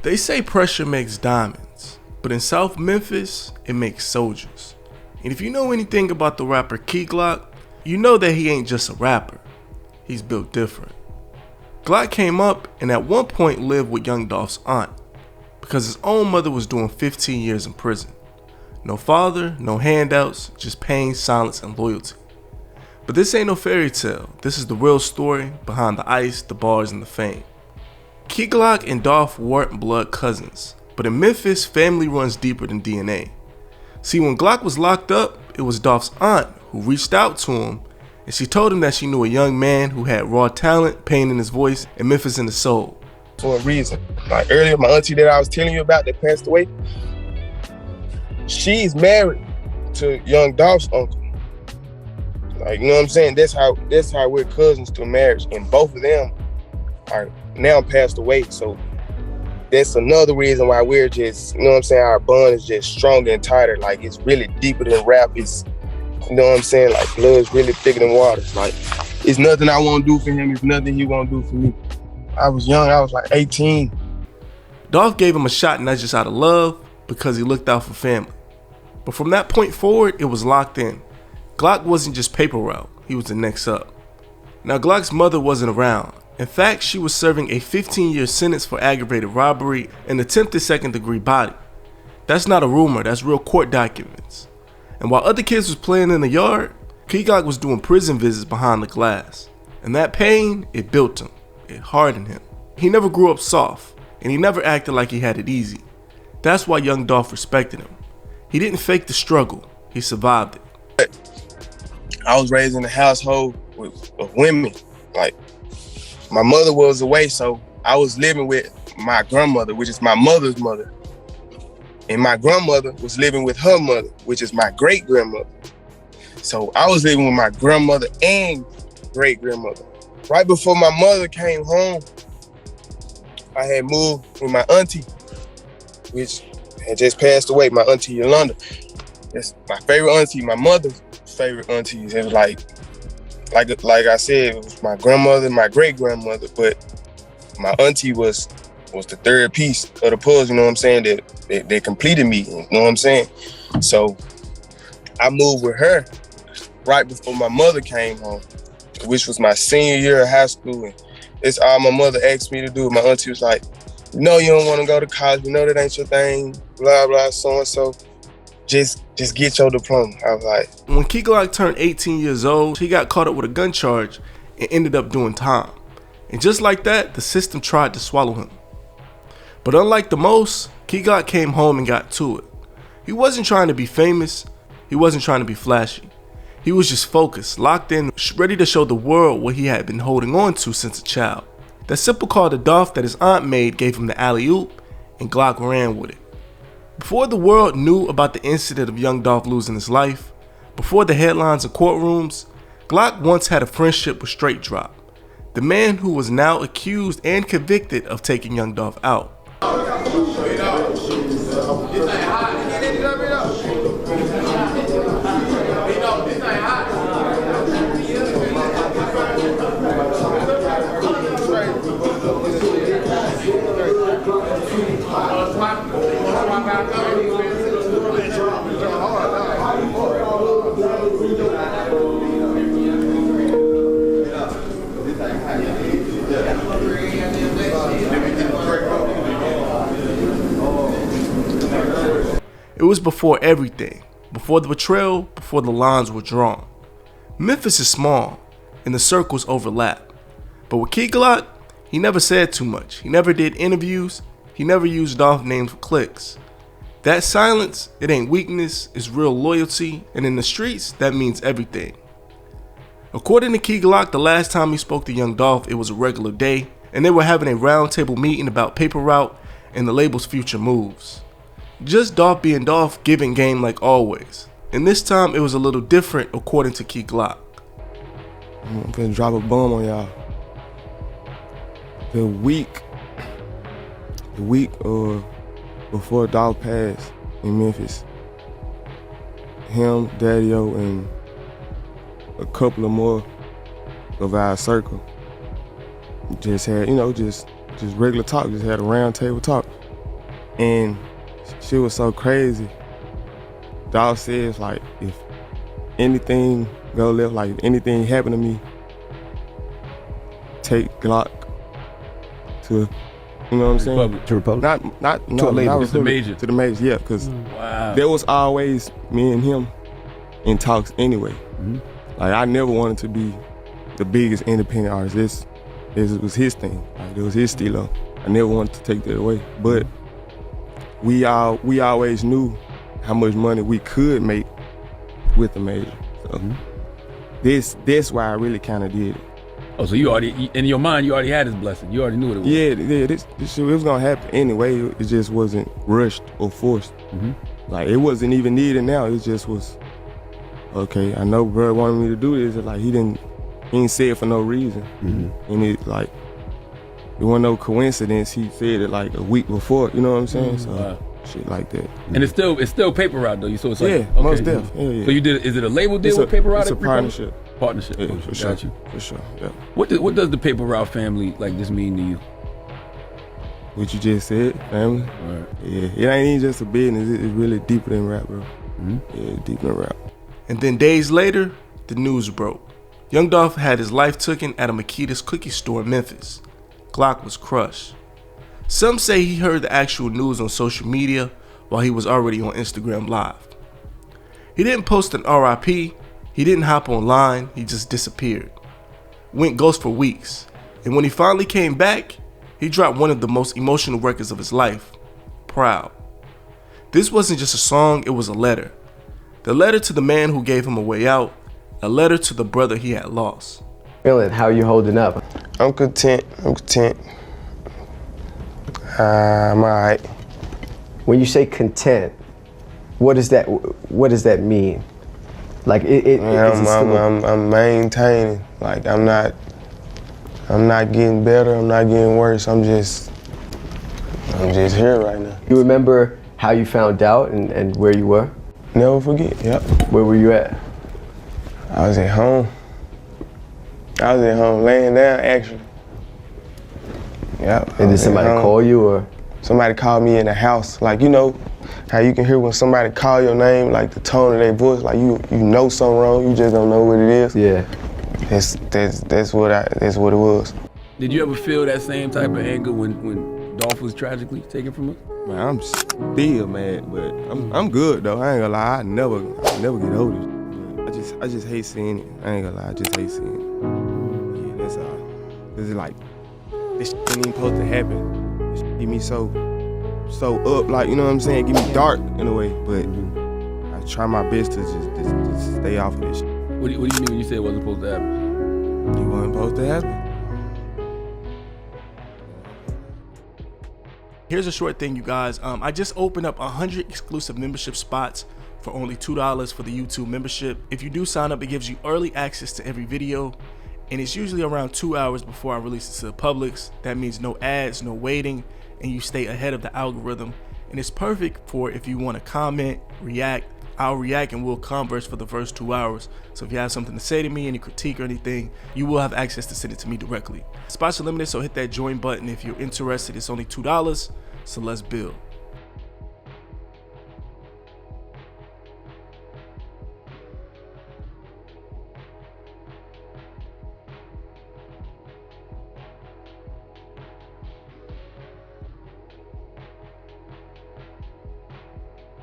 They say pressure makes diamonds, but in South Memphis, it makes soldiers. And if you know anything about the rapper Key Glock, you know that he ain't just a rapper. He's built different. Glock came up and at one point lived with Young Dolph's aunt because his own mother was doing 15 years in prison. No father, no handouts, just pain, silence, and loyalty. But this ain't no fairy tale. This is the real story behind the ice, the bars, and the fame. Key Glock and Dolph weren't blood cousins, but in Memphis, family runs deeper than DNA. See, when Glock was locked up, it was Dolph's aunt who reached out to him, and she told him that she knew a young man who had raw talent, pain in his voice, and Memphis in his soul. For a reason. Like earlier, my auntie that I was telling you about that passed away, she's married to Young Dolph's uncle. Like, you know what I'm saying? That's how we're cousins through marriage. And both of them are now passed away. So that's another reason why we're just, you know what I'm saying, our bond is just stronger and tighter. Like, it's really deeper than rap. It's, you know what I'm saying? Like, blood's really thicker than water. Like, it's nothing I won't do for him. It's nothing he won't do for me. I was young. I was like 18. Dolph gave him a shot not just out of love, because he looked out for family. But from that point forward, it was locked in. Glock wasn't just paper route, he was the next up. Now Glock's mother wasn't around. In fact, she was serving a 15-year sentence for aggravated robbery and attempted second-degree body. That's not a rumor, that's real court documents. And while other kids was playing in the yard, Key Glock was doing prison visits behind the glass. And that pain, it built him, it hardened him. He never grew up soft, and he never acted like he had it easy. That's why Young Dolph respected him. He didn't fake the struggle, he survived it. I was raised in a household of women. Like, my mother was away, so I was living with my grandmother, which is my mother's mother. And my grandmother was living with her mother, which is my great-grandmother. So I was living with my grandmother and great-grandmother. Right before my mother came home, I had moved with my auntie, which had just passed away, my auntie Yolanda. That's my favorite auntie, my mother's favorite aunties. It was like I said, it was my grandmother, my great-grandmother, but my auntie was the third piece of the puzzle, you know what I'm saying, that completed me, you know what I'm saying? So I moved with her right before my mother came home, which was my senior year of high school. And it's all my mother asked me to do. My auntie was like, you know you don't want to go to college, you know that ain't your thing, blah, blah, so and so. Just get your diploma. I was like. When Key Glock turned 18 years old, he got caught up with a gun charge and ended up doing time. And just like that, the system tried to swallow him. But unlike the most, Key Glock came home and got to it. He wasn't trying to be famous. He wasn't trying to be flashy. He was just focused, locked in, ready to show the world what he had been holding on to since a child. That simple call to Dolph that his aunt made gave him the alley-oop, and Glock ran with it. Before the world knew about the incident of Young Dolph losing his life, before the headlines and courtrooms, Glock once had a friendship with Straight Drop, the man who was now accused and convicted of taking Young Dolph out. It was before everything, before the betrayal, before the lines were drawn. Memphis is small, and the circles overlap. But with Key Glock, he never said too much. He never did interviews. He never used Dolph names for clicks. That silence, it ain't weakness, it's real loyalty, and in the streets, that means everything. According to Key Glock, the last time he spoke to Young Dolph, it was a regular day, and they were having a roundtable meeting about paper route and the label's future moves. Just Dolph being Dolph, giving game like always. And this time, it was a little different according to Key Glock. I'm gonna drop a bomb on y'all. The week before Dolph passed in Memphis, him, Daddy-O, and a couple of more of our circle just had, just regular talk, just had a round table talk. And she was so crazy. Dolph says, like, if anything go left, like if anything happen to me, take Glock to, you know what I'm saying? To Republic? Not to a label. not To the major. To the major, yeah, because Wow. there was always me and him in talks anyway. Mm-hmm. Like, I never wanted to be the biggest independent artist. This was his thing. Like, it was his stilo. I never wanted to take that away. But we always knew how much money we could make with the major. So that's why I really kind of did it. Oh, so you already, in your mind, you already had his blessing. You already knew what it was. Yeah, this shit, it was gonna happen anyway. It just wasn't rushed or forced. Like, it wasn't even needed now. It just was, okay, I know bro wanted me to do this. Like, he didn't say it for no reason. And it, like, it wasn't no coincidence. He said it like a week before, you know what I'm saying? So shit like that. And it's still paper route though. So it's like, yeah, most definitely. Yeah. So you did, is it a label deal with paper route? It's a partnership. Partnership. Yeah, Okay, for sure. got you. For sure. Yeah. What does the paper route family like just mean to you? What you just said, family. Right. Yeah, it ain't even just a business. It's really deeper than rap, bro. Yeah, deeper than rap. And then days later, the news broke. Young Dolph had his life taken at a Makita's cookie store in Memphis. Glock was crushed. Some say he heard the actual news on social media while he was already on Instagram Live. He didn't post an RIP, he didn't hop online, he just disappeared. Went ghost for weeks, and when he finally came back, he dropped one of the most emotional records of his life, Proud. This wasn't just a song, it was a letter. The letter to the man who gave him a way out, a letter to the brother he had lost. Feeling, how you holding up? I'm content. I'm all right. When you say content, what does that mean? Like I'm maintaining. Like, I'm not getting better. I'm not getting worse. I'm just here right now. You remember how you found out and where you were? Never forget. Yep. Where were you at? I was at home. Laying down, actually. Yep. And did somebody call you or? Somebody called me in the house. Like, you know how you can hear when somebody call your name, like the tone of their voice, like you know something wrong, you just don't know what it is. Yeah. That's what it was. Did you ever feel that same type of anger when Dolph was tragically taken from us? Man, I'm still mad, but I'm good though. I ain't gonna lie, I never get over it. I just hate seeing it. I ain't gonna lie, I just hate seeing it. Yeah, that's all. Cause it's like, this shit ain't even supposed to happen. This shit get me so up, like, you know what I'm saying? Get me dark in a way, but I try my best to just stay off of this shit. What do you mean when you say it wasn't supposed to happen? It wasn't supposed to happen. Here's a short thing, you guys. I just opened up 100 exclusive membership spots for only $2 for the YouTube membership. If you do sign up, it gives you early access to every video, and it's usually around 2 hours before I release it to the publics. That means no ads, no waiting, and you stay ahead of the algorithm. And it's perfect for if you want to comment, react. I'll react and we'll converse for the first 2 hours. So if you have something to say to me, any critique or anything, you will have access to send it to me directly. Spots are limited, so hit that join button if you're interested. It's only $2, so let's build.